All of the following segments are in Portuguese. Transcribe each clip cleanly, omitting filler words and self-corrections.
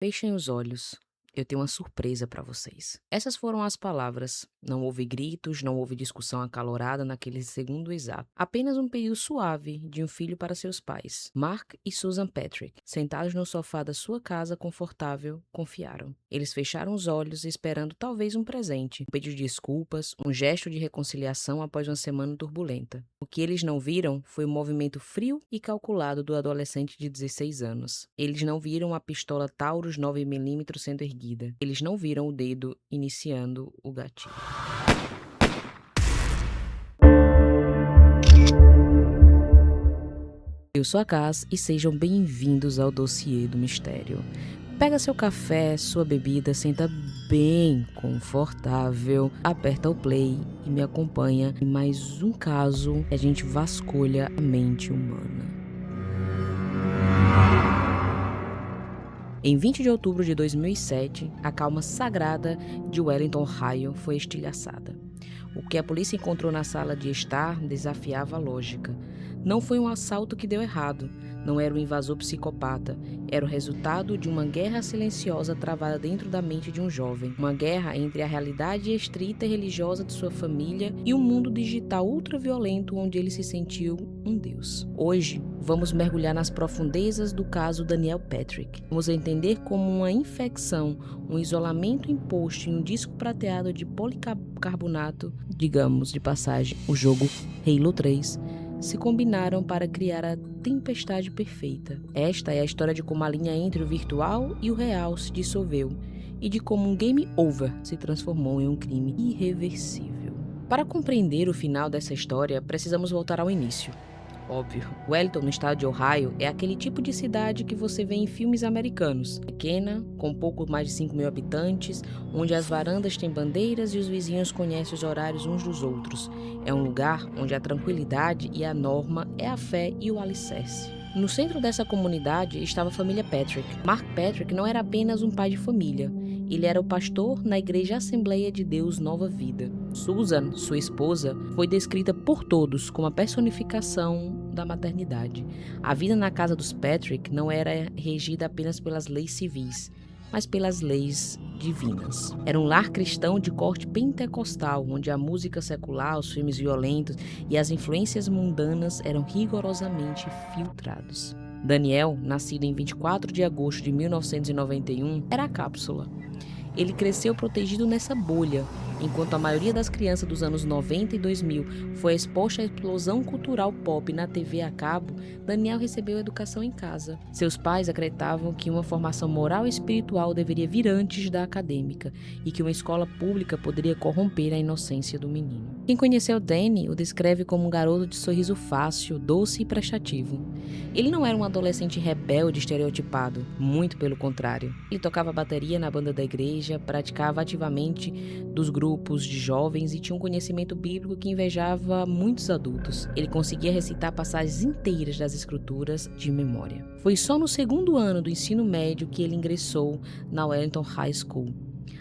Fechem os olhos. Eu tenho uma surpresa para vocês. Essas foram as palavras. Não houve gritos, não houve discussão acalorada naquele segundo exato. Apenas um pedido suave de um filho para seus pais. Mark e Susan Patrick, sentados no sofá da sua casa confortável, confiaram. Eles fecharam os olhos esperando talvez um presente, um pedido de desculpas, um gesto de reconciliação após uma semana turbulenta. O que eles não viram foi o movimento frio e calculado do adolescente de 16 anos. Eles não viram a pistola Taurus 9mm sendo erguida. Eles não viram o dedo iniciando o gatilho. Eu sou a Cas e sejam bem-vindos ao Dossiê do Mistério. Pega seu café, sua bebida, senta bem confortável, aperta o play e me acompanha em mais um caso que a gente vasculha a mente humana. Em 20 de outubro de 2007, a calma sagrada de Wellington, Ohio, foi estilhaçada. O que a polícia encontrou na sala de estar desafiava a lógica. Não foi um assalto que deu errado, não era um invasor psicopata, era o resultado de uma guerra silenciosa travada dentro da mente de um jovem. Uma guerra entre a realidade estrita e religiosa de sua família e um mundo digital ultraviolento onde ele se sentiu um deus. Hoje, vamos mergulhar nas profundezas do caso Daniel Patrick. Vamos entender como uma infecção, um isolamento imposto em um disco prateado de policarbonato, digamos de passagem, o jogo Halo 3, se combinaram para criar a tempestade perfeita. Esta é a história de como a linha entre o virtual e o real se dissolveu e de como um game over se transformou em um crime irreversível. Para compreender o final dessa história, precisamos voltar ao início. Óbvio, Wellington, no estado de Ohio, é aquele tipo de cidade que você vê em filmes americanos. Pequena, com pouco mais de 5.000 habitantes, onde as varandas têm bandeiras e os vizinhos conhecem os horários uns dos outros. É um lugar onde a tranquilidade e a norma é a fé e o alicerce. No centro dessa comunidade estava a família Patrick. Mark Patrick não era apenas um pai de família. Ele era o pastor na Igreja Assembleia de Deus Nova Vida. Susan, sua esposa, foi descrita por todos como a personificação da maternidade. A vida na casa dos Patrick não era regida apenas pelas leis civis, mas pelas leis divinas. Era um lar cristão de corte pentecostal, onde a música secular, os filmes violentos e as influências mundanas eram rigorosamente filtrados. Daniel, nascido em 24 de agosto de 1991, era a cápsula. Ele cresceu protegido nessa bolha, enquanto a maioria das crianças dos anos 90 e 2000 foi exposta à explosão cultural pop na TV a cabo. Daniel recebeu educação em casa. Seus pais acreditavam que uma formação moral e espiritual deveria vir antes da acadêmica e que uma escola pública poderia corromper a inocência do menino. Quem conheceu Danny o descreve como um garoto de sorriso fácil, doce e prestativo. Ele não era um adolescente rebelde estereotipado, muito pelo contrário. Ele tocava bateria na banda da igreja, praticava ativamente dos grupos de jovens e tinha um conhecimento bíblico que invejava muitos adultos. Ele conseguia recitar passagens inteiras das escrituras de memória. Foi só no segundo ano do ensino médio que ele ingressou na Wellington High School.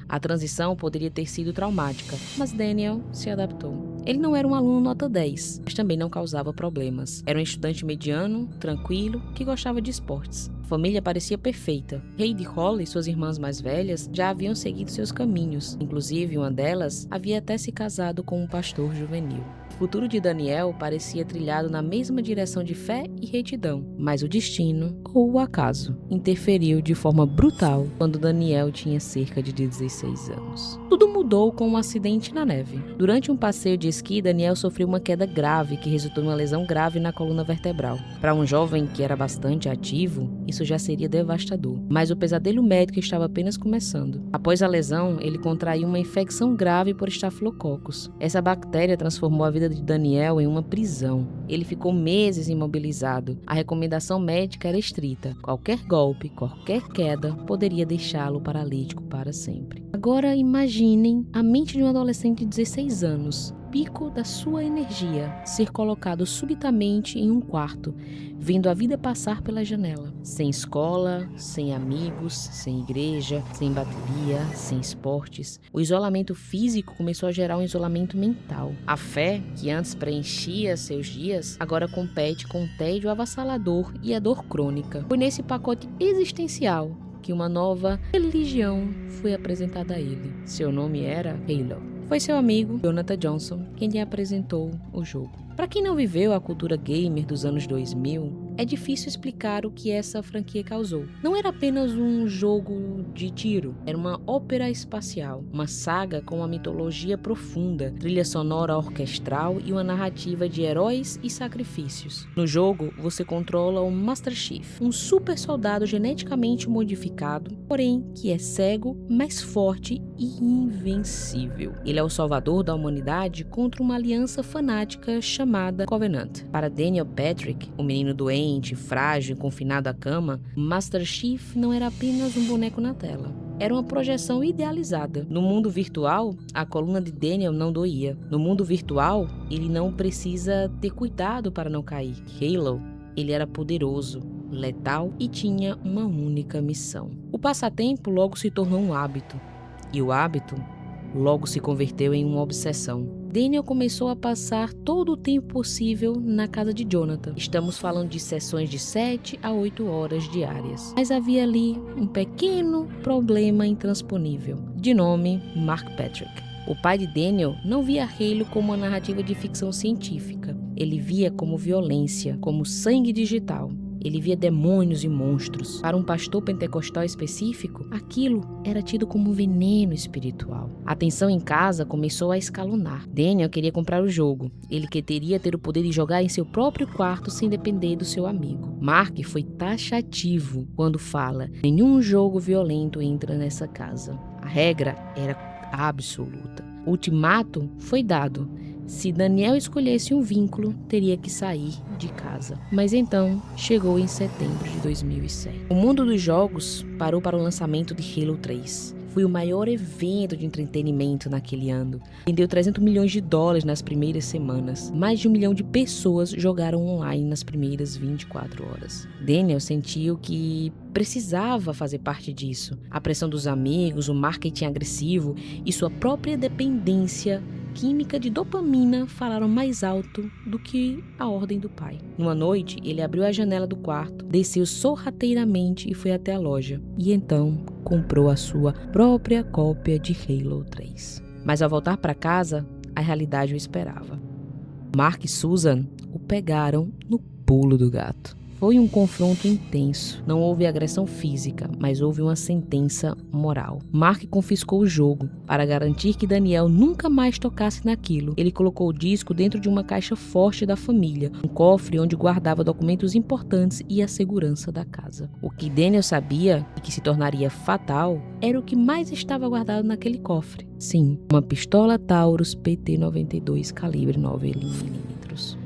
A transição poderia ter sido traumática, mas Daniel se adaptou. Ele não era um aluno nota 10, mas também não causava problemas. Era um estudante mediano, tranquilo, que gostava de esportes. A família parecia perfeita. Heidi Holly e suas irmãs mais velhas já haviam seguido seus caminhos. Inclusive, uma delas havia até se casado com um pastor juvenil. O futuro de Daniel parecia trilhado na mesma direção de fé e retidão, mas o destino, ou o acaso, interferiu de forma brutal quando Daniel tinha cerca de 16 anos. Tudo mudou com um acidente na neve. Durante um passeio de esqui, Daniel sofreu uma queda grave que resultou em uma lesão grave na coluna vertebral. Para um jovem que era bastante ativo, isso já seria devastador, mas o pesadelo médico estava apenas começando. Após a lesão, ele contraiu uma infecção grave por estafilococcus. Essa bactéria transformou a vida de Daniel em uma prisão. Ele ficou meses imobilizado. A recomendação médica era estrita. Qualquer golpe, qualquer queda poderia deixá-lo paralítico para sempre. Agora imaginem a mente de um adolescente de 16 anos, pico da sua energia, ser colocado subitamente em um quarto, vendo a vida passar pela janela. Sem escola, sem amigos, sem igreja, sem bateria, sem esportes. O isolamento físico começou a gerar um isolamento mental. A fé, que antes preenchia seus dias, agora compete com o tédio avassalador e a dor crônica. Foi nesse pacote existencial que uma nova religião foi apresentada a ele. Seu nome era Halo. Foi seu amigo, Jonathan Johnson, quem lhe apresentou o jogo. Para quem não viveu a cultura gamer dos anos 2000, é difícil explicar o que essa franquia causou. Não era apenas um jogo de tiro, era uma ópera espacial, uma saga com uma mitologia profunda, trilha sonora orquestral e uma narrativa de heróis e sacrifícios. No jogo, você controla o Master Chief, um super soldado geneticamente modificado, porém que é cego, mais forte e invencível. Ele é o salvador da humanidade contra uma aliança fanática chamada Covenant. Para Daniel Patrick, o menino doente, frágil e confinado à cama, Master Chief não era apenas um boneco na tela. Era uma projeção idealizada. No mundo virtual, a coluna de Daniel não doía. No mundo virtual, ele não precisa ter cuidado para não cair. Halo, ele era poderoso, letal e tinha uma única missão. O passatempo logo se tornou um hábito. E o hábito logo se converteu em uma obsessão. Daniel começou a passar todo o tempo possível na casa de Jonathan. Estamos falando de sessões de 7 a 8 horas diárias. Mas havia ali um pequeno problema intransponível, de nome Mark Patrick. O pai de Daniel não via Halo como uma narrativa de ficção científica. Ele via como violência, como sangue digital. Ele via demônios e monstros. Para um pastor pentecostal específico, aquilo era tido como um veneno espiritual. A tensão em casa começou a escalonar. Daniel queria comprar o jogo. Ele queria ter o poder de jogar em seu próprio quarto sem depender do seu amigo. Mark foi taxativo quando fala: nenhum jogo violento entra nessa casa. A regra era absoluta. O ultimato foi dado. Se Daniel escolhesse um vínculo, teria que sair de casa. Mas então, chegou em setembro de 2007. O mundo dos jogos parou para o lançamento de Halo 3. Foi o maior evento de entretenimento naquele ano. Vendeu 300 milhões de dólares nas primeiras semanas. Mais de 1 milhão de pessoas jogaram online nas primeiras 24 horas. Daniel sentiu que precisava fazer parte disso. A pressão dos amigos, o marketing agressivo e sua própria dependência química de dopamina falaram mais alto do que a ordem do pai. Numa noite, ele abriu a janela do quarto, desceu sorrateiramente e foi até a loja. E então, comprou a sua própria cópia de Halo 3. Mas ao voltar para casa, a realidade o esperava. Mark e Susan o pegaram no pulo do gato. Foi um confronto intenso. Não houve agressão física, mas houve uma sentença moral. Mark confiscou o jogo para garantir que Daniel nunca mais tocasse naquilo. Ele colocou o disco dentro de uma caixa forte da família, um cofre onde guardava documentos importantes e a segurança da casa. O que Daniel sabia, e que se tornaria fatal, era o que mais estava guardado naquele cofre. Sim, uma pistola Taurus PT-92 calibre 9mm.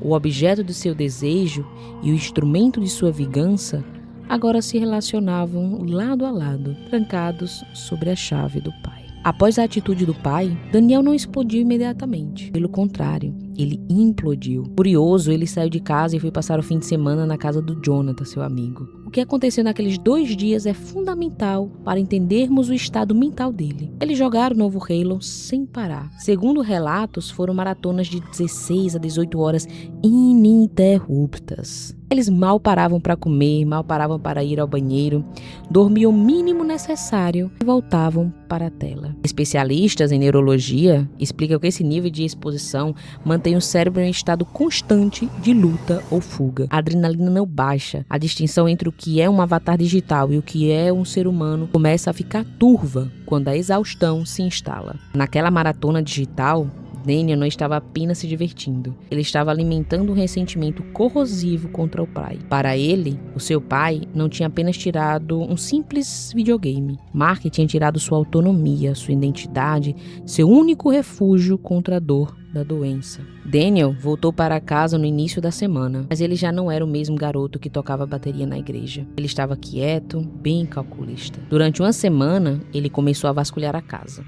O objeto de seu desejo e o instrumento de sua vingança agora se relacionavam lado a lado, trancados sobre a chave do pai. Após a atitude do pai, Daniel não explodiu imediatamente. Pelo contrário, ele implodiu. Furioso, ele saiu de casa e foi passar o fim de semana na casa do Jonathan, seu amigo. O que aconteceu naqueles 2 dias é fundamental para entendermos o estado mental dele. Eles jogaram o novo Halo sem parar. Segundo relatos, foram maratonas de 16 a 18 horas ininterruptas. Eles mal paravam para comer, mal paravam para ir ao banheiro, dormiam o mínimo necessário e voltavam para a tela. Especialistas em neurologia explicam que esse nível de exposição mantém o cérebro em estado constante de luta ou fuga. A adrenalina não baixa. A distinção entre o que é um avatar digital e o que é um ser humano começa a ficar turva quando a exaustão se instala. Naquela maratona digital, Daniel não estava apenas se divertindo. Ele estava alimentando um ressentimento corrosivo contra o pai. Para ele, o seu pai não tinha apenas tirado um simples videogame. Mark tinha tirado sua autonomia, sua identidade, seu único refúgio contra a dor da doença. Daniel voltou para casa no início da semana, mas ele já não era o mesmo garoto que tocava bateria na igreja. Ele estava quieto, bem calculista. Durante uma semana, ele começou a vasculhar a casa.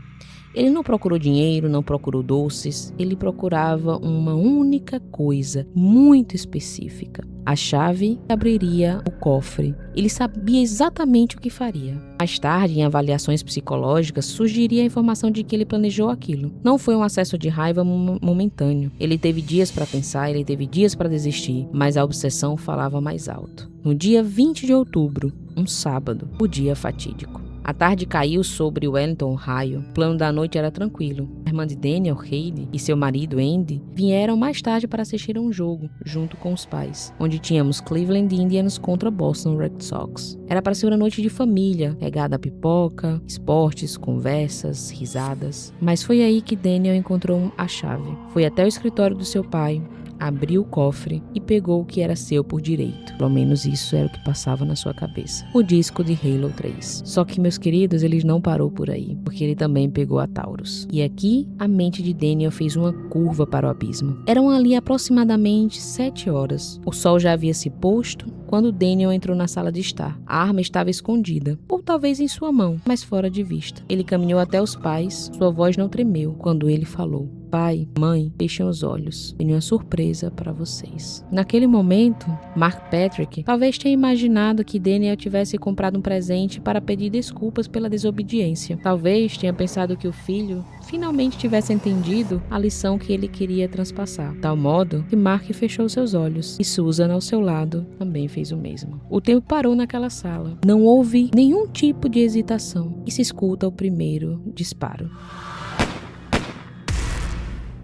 Ele não procurou dinheiro, não procurou doces, ele procurava uma única coisa, muito específica. A chave que abriria o cofre. Ele sabia exatamente o que faria. Mais tarde, em avaliações psicológicas, surgiria a informação de que ele planejou aquilo. Não foi um acesso de raiva momentâneo. Ele teve dias para pensar, ele teve dias para desistir, mas a obsessão falava mais alto. No dia 20 de outubro, um sábado, o dia fatídico. A tarde caiu sobre Wellington, Ohio. O plano da noite era tranquilo. A irmã de Daniel, Heidi, e seu marido, Andy, vieram mais tarde para assistir a um jogo, junto com os pais, onde tínhamos Cleveland Indians contra Boston Red Sox. Era para ser uma noite de família, regada a pipoca, esportes, conversas, risadas. Mas foi aí que Daniel encontrou a chave. Foi até o escritório do seu pai, abriu o cofre e pegou o que era seu por direito. Pelo menos isso era o que passava na sua cabeça. O disco de Halo 3. Só que, meus queridos, ele não parou por aí, porque ele também pegou a Taurus. E aqui, a mente de Daniel fez uma curva para o abismo. Eram ali aproximadamente 7 horas. O sol já havia se posto quando Daniel entrou na sala de estar. A arma estava escondida, ou talvez em sua mão, mas fora de vista. Ele caminhou até os pais, sua voz não tremeu quando ele falou: "Pai, mãe, fechem os olhos. Tenho uma surpresa para vocês." Naquele momento, Mark Patrick talvez tenha imaginado que Daniel tivesse comprado um presente para pedir desculpas pela desobediência. Talvez tenha pensado que o filho finalmente tivesse entendido a lição que ele queria transpassar. Tal modo que Mark fechou seus olhos e Susan, ao seu lado, também fez o mesmo. O tempo parou naquela sala. Não houve nenhum tipo de hesitação e se escuta o primeiro disparo.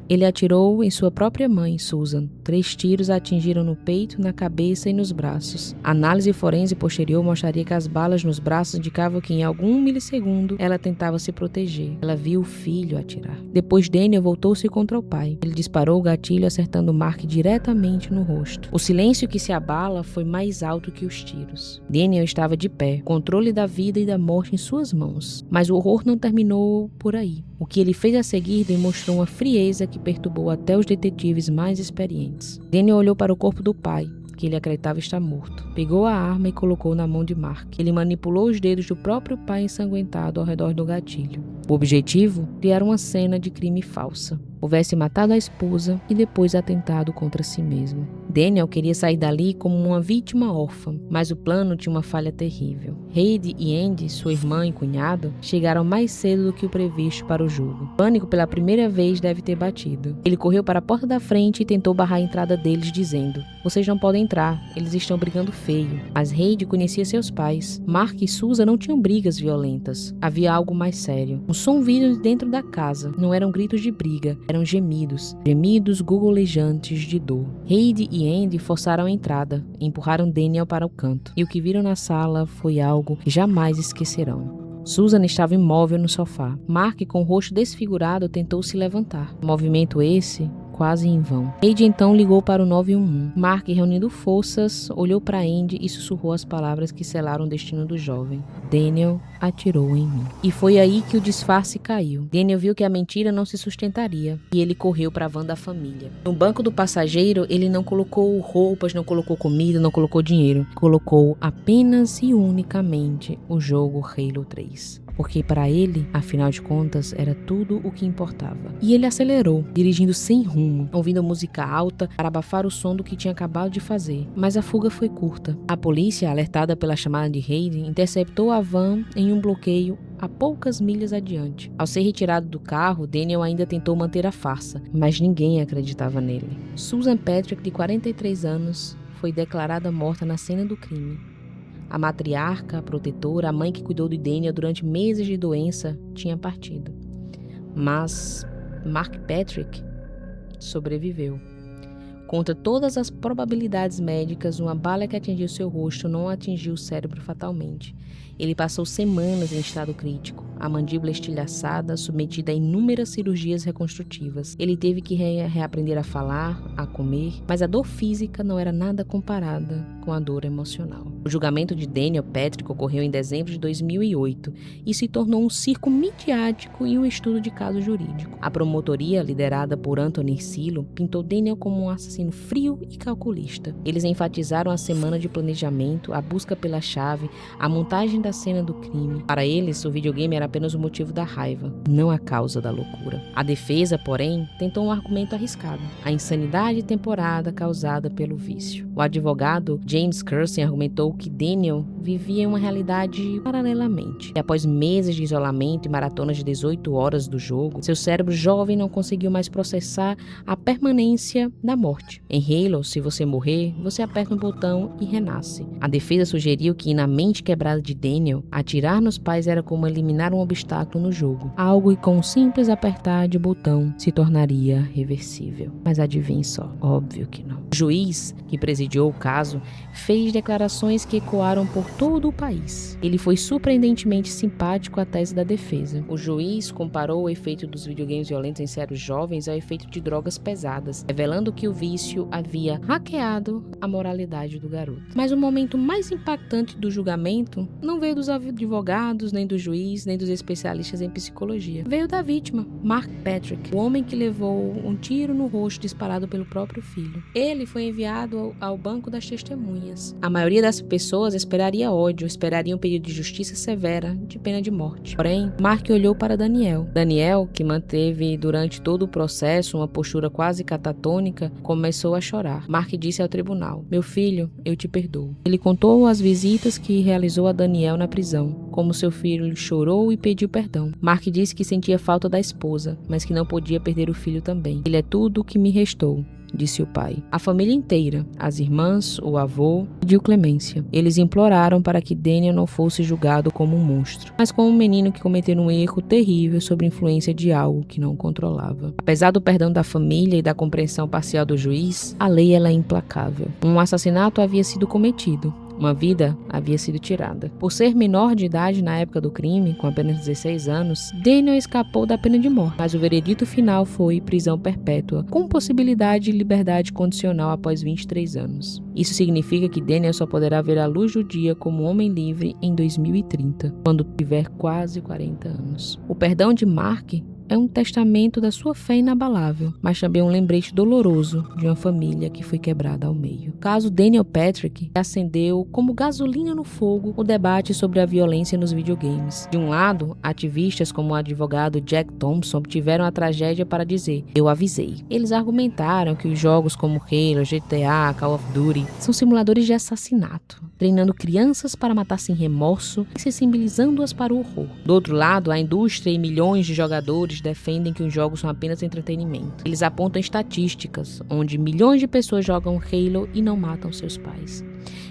Ele atirou em sua própria mãe, Susan. 3 tiros a atingiram no peito, na cabeça e nos braços. A análise forense posterior mostraria que as balas nos braços indicavam que em algum milissegundo ela tentava se proteger. Ela viu o filho atirar. Depois, Daniel voltou-se contra o pai. Ele disparou o gatilho, acertando Mark diretamente no rosto. O silêncio que se abala foi mais alto que os tiros. Daniel estava de pé, controle da vida e da morte em suas mãos. Mas o horror não terminou por aí. O que ele fez a seguir demonstrou uma frieza que perturbou até os detetives mais experientes. Daniel olhou para o corpo do pai, que ele acreditava estar morto. Pegou a arma e colocou na mão de Mark. Ele manipulou os dedos do próprio pai ensanguentado ao redor do gatilho. O objetivo? Criar uma cena de crime falsa. Houvesse matado a esposa e depois atentado contra si mesmo. Daniel queria sair dali como uma vítima órfã, mas o plano tinha uma falha terrível. Heidi e Andy, sua irmã e cunhado, chegaram mais cedo do que o previsto para o jogo. O pânico pela primeira vez deve ter batido. Ele correu para a porta da frente e tentou barrar a entrada deles, dizendo: "Vocês não podem entrar, eles estão brigando feio." Mas Heidi conhecia seus pais. Mark e Susan não tinham brigas violentas. Havia algo mais sério. Um som vindo dentro da casa. Não eram gritos de briga, eram gemidos. Gemidos gogolejantes de dor. Heidi e Andy forçaram a entrada e empurraram Daniel para o canto. E o que viram na sala foi algo que jamais esquecerão. Susan estava imóvel no sofá. Mark, com o rosto desfigurado, tentou se levantar. Movimento esse quase em vão. Heidi então ligou para o 911. Mark, reunindo forças, olhou para Andy e sussurrou as palavras que selaram o destino do jovem: "Daniel atirou em mim." E foi aí que o disfarce caiu. Daniel viu que a mentira não se sustentaria e ele correu para a van da família. No banco do passageiro, ele não colocou roupas, não colocou comida, não colocou dinheiro. Colocou apenas e unicamente o jogo Halo 3. Porque para ele, afinal de contas, era tudo o que importava. E ele acelerou, dirigindo sem rumo, ouvindo música alta para abafar o som do que tinha acabado de fazer. Mas a fuga foi curta. A polícia, alertada pela chamada de Heidi, interceptou a van em um bloqueio a poucas milhas adiante. Ao ser retirado do carro, Daniel ainda tentou manter a farsa, mas ninguém acreditava nele. Susan Patrick, de 43 anos, foi declarada morta na cena do crime. A matriarca, a protetora, a mãe que cuidou de Daniel durante meses de doença, tinha partido. Mas Mark Patrick sobreviveu. Contra todas as probabilidades médicas, uma bala que atingiu seu rosto não atingiu o cérebro fatalmente. Ele passou semanas em estado crítico, a mandíbula estilhaçada, submetida a inúmeras cirurgias reconstrutivas. Ele teve que reaprender a falar, a comer, mas a dor física não era nada comparada com a dor emocional. O julgamento de Daniel Patrick ocorreu em dezembro de 2008 e se tornou um circo midiático e um estudo de caso jurídico. A promotoria, liderada por Anthony Silo, pintou Daniel como um assassino frio e calculista. Eles enfatizaram a semana de planejamento, a busca pela chave, a montagem da cena do crime. Para eles, o videogame era apenas o motivo da raiva, não a causa da loucura. A defesa, porém, tentou um argumento arriscado: a insanidade temporária causada pelo vício. O advogado James Curson argumentou que Daniel vivia em uma realidade paralelamente. E após meses de isolamento e maratonas de 18 horas do jogo, seu cérebro jovem não conseguiu mais processar a permanência da morte. Em Halo, se você morrer, você aperta um botão e renasce. A defesa sugeriu que, na mente quebrada de Daniel, atirar nos pais era como eliminar um obstáculo no jogo, algo que com um simples apertar de botão se tornaria reversível. Mas adivinhe só, óbvio que não. O juiz, que presidiu o caso, fez declarações que ecoaram por todo o país. Ele foi surpreendentemente simpático à tese da defesa. O juiz comparou o efeito dos videogames violentos em séries jovens ao efeito de drogas pesadas, revelando que o vício havia hackeado a moralidade do garoto. Mas o momento mais impactante do julgamento não veio dos advogados, nem do juiz, nem dos especialistas em psicologia. Veio da vítima, Mark Patrick, o homem que levou um tiro no rosto disparado pelo próprio filho. Ele foi enviado ao banco das testemunhas. A maioria das pessoas esperaria ódio, esperaria um pedido de justiça severa, de pena de morte. Porém, Mark olhou para Daniel. Daniel, que manteve durante todo o processo uma postura quase catatônica, começou a chorar. Mark disse ao tribunal: "Meu filho, eu te perdoo." Ele contou as visitas que realizou a Daniel na prisão, como seu filho chorou e pediu perdão. Mark disse que sentia falta da esposa, mas que não podia perder o filho também. "Ele é tudo o que me restou", disse o pai. A família inteira, as irmãs, o avô, pediu clemência. Eles imploraram para que Daniel não fosse julgado como um monstro, mas como um menino que cometeu um erro terrível sob influência de algo que não controlava. Apesar do perdão da família e da compreensão parcial do juiz, a lei ela é implacável. Um assassinato havia sido cometido. Uma vida havia sido tirada. Por ser menor de idade na época do crime, com apenas 16 anos, Daniel escapou da pena de morte, mas o veredito final foi prisão perpétua, com possibilidade de liberdade condicional após 23 anos. Isso significa que Daniel só poderá ver a luz do dia como homem livre em 2030, quando tiver quase 40 anos. O perdão de Mark é um testamento da sua fé inabalável, mas também um lembrete doloroso de uma família que foi quebrada ao meio. O caso Daniel Patrick acendeu como gasolina no fogo o debate sobre a violência nos videogames. De um lado, ativistas como o advogado Jack Thompson tiveram a tragédia para dizer: "Eu avisei." Eles argumentaram que os jogos como Halo, GTA, Call of Duty são simuladores de assassinato, treinando crianças para matar sem remorso e sensibilizando-as para o horror. Do outro lado, a indústria e milhões de jogadores defendem que os jogos são apenas entretenimento. Eles apontam estatísticas, onde milhões de pessoas jogam Halo e não matam seus pais.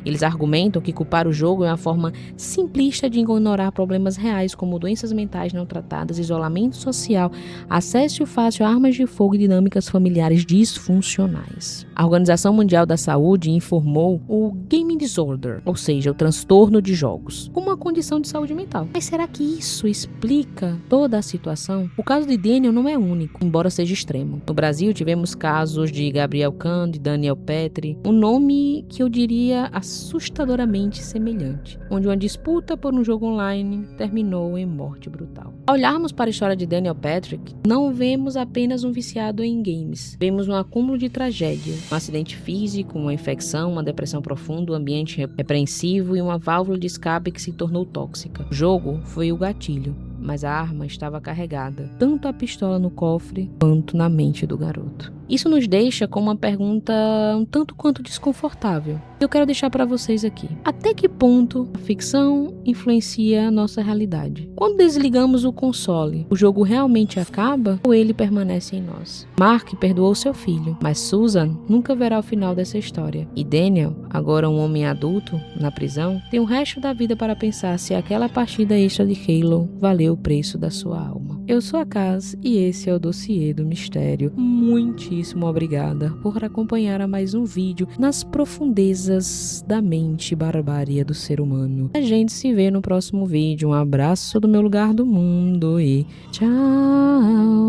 Eles argumentam que culpar o jogo é uma forma simplista de ignorar problemas reais como doenças mentais não tratadas, isolamento social, acesso fácil a armas de fogo e dinâmicas familiares disfuncionais. A Organização Mundial da Saúde informou o Gaming Disorder, ou seja, o transtorno de jogos, como uma condição de saúde mental. Mas será que isso explica toda a situação? O caso de Daniel não é único, embora seja extremo. No Brasil, tivemos casos de Gabriel Kahn, de Daniel Petri, um nome que eu diria assustadoramente semelhante, onde uma disputa por um jogo online terminou em morte brutal. Ao olharmos para a história de Daniel Patrick, não vemos apenas um viciado em games, vemos um acúmulo de tragédia, um acidente físico, uma infecção, uma depressão profunda, um ambiente repreensivo e uma válvula de escape que se tornou tóxica. O jogo foi o gatilho, mas a arma estava carregada, tanto a pistola no cofre quanto na mente do garoto. Isso nos deixa com uma pergunta um tanto quanto desconfortável. Eu quero deixar para vocês aqui. Até que ponto a ficção influencia a nossa realidade? Quando desligamos o console, o jogo realmente acaba ou ele permanece em nós? Mark perdoou seu filho, mas Susan nunca verá o final dessa história. E Daniel, agora um homem adulto, na prisão, tem o resto da vida para pensar se aquela partida extra de Halo valeu o preço da sua alma. Eu sou a Kaz e esse é o Dossiê do Mistério. Muitíssimo obrigada por acompanhar a mais um vídeo nas profundezas da mente barbária do ser humano. A gente se vê no próximo vídeo. Um abraço do meu lugar do mundo e tchau!